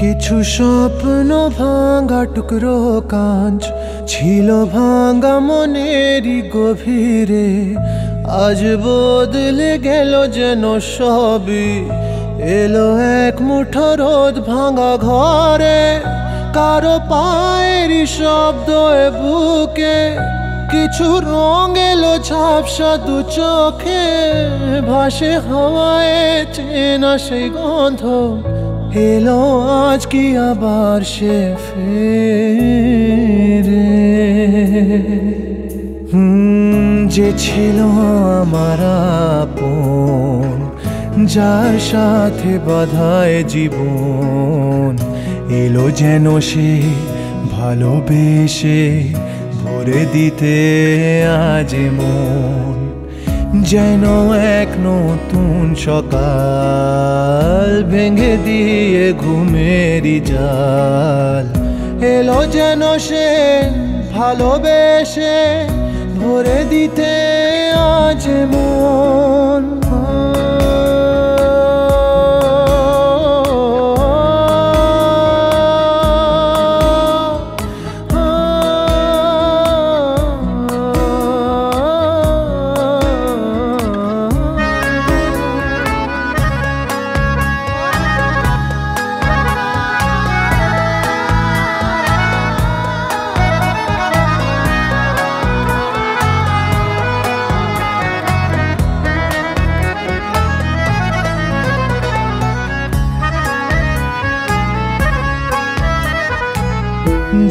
কিছু স্বপ্ন ভাঙা টুকরো কাঁচ ছিল ভাঙা মনেরই গভীরে, আজ বদলে গেল যেন সবই। এলো এক মুঠো রোদ ভাঙা ঘরে, কারো পায়েরই শব্দ এ বুকে, কিছু রং এলো ঝাপসা দু চোখে, ভাসে হাওয়ায় চেনা সেই গন্ধ। এলো আজ কি আবার সে ফেরে? যে ছিল আমার আপন, যার সাথে বাঁধায় জীবন, এলো যেন সে ভালোবেসে ভরে দিতে আজ মন। যেন এক নতুন সকাল ভেঙে দিয়ে ঘুমেরই জাল, এলো যেন সে ভালোবেসে ভরে দিতে আজ মন।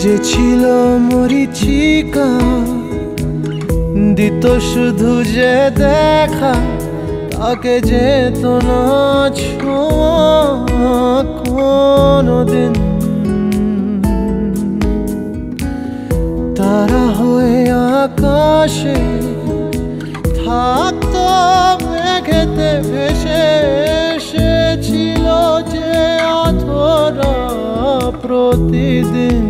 যে ছিল মরিচিকা, দিত শুধু যে দেখা, তাকে যেত না ছোঁয়া কোনোদিন। তারা হয়ে আকাশে থাকতো মেঘেতে ভেসে, এসেছিল যে অধরা প্রতিদিন।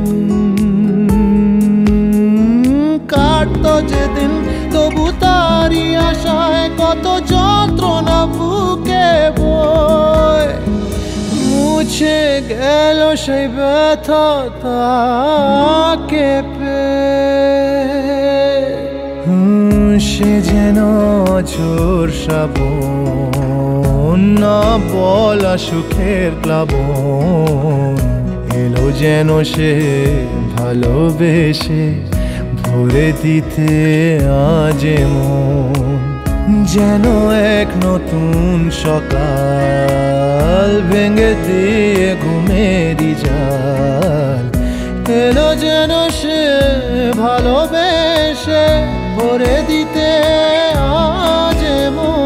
কাটতো যেদিন তবু তারই আশায় কত যন্ত্রণা বুকে বয়, মুছে গেল সেই ব্যথা তাকে পেয়ে। সে যেন ঝোর শ্রাবণ, না বলা সুখের প্লাবন, এলো যেন সে ভালোবেসে ভরে দিতে আজ মন। যেন এক নতুন সকাল ভেঙে দিয়ে ঘুমেরই জাল, এলো যেন সে ভালোবেসে ভরে দিতে আজ মন।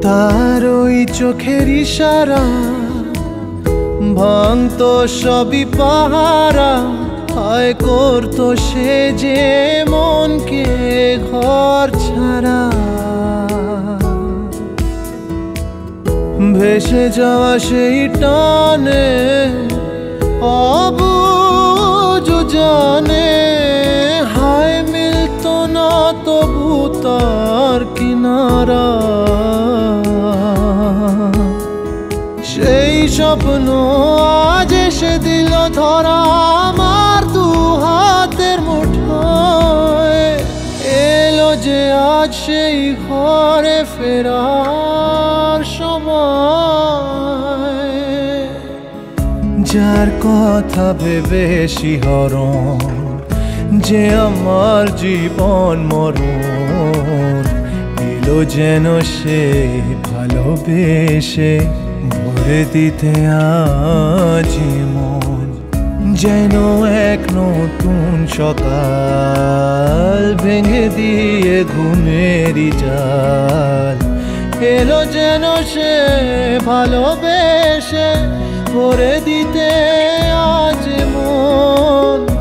তার ওই চোখের ইশারা ভাঙতো সবই পাহারা, হায় করতো সে যে মনকে ঘর ছাড়া। ভেসে যাওয়া সেই টানে অবুঝ জানে, হায় মিলতো না তবু তার কিনারা। সেই স্বপ্ন আজ এসে দিল ধরা আমার দু হাতের মুঠোয়, এলো যে আজ সেই ঘরে ফেরার সময়। যার কথা ভেবে শিহরণ, যে আমার জীবন মরণ, এলো যেন সে ভালোবেসে ভরে দিতে আজ মন। যেন এক নতুন সকাল ভেঙে দিয়ে ঘুমেরই জাল এলো যেন সে ভালোবেসে করে দিতে আজ মন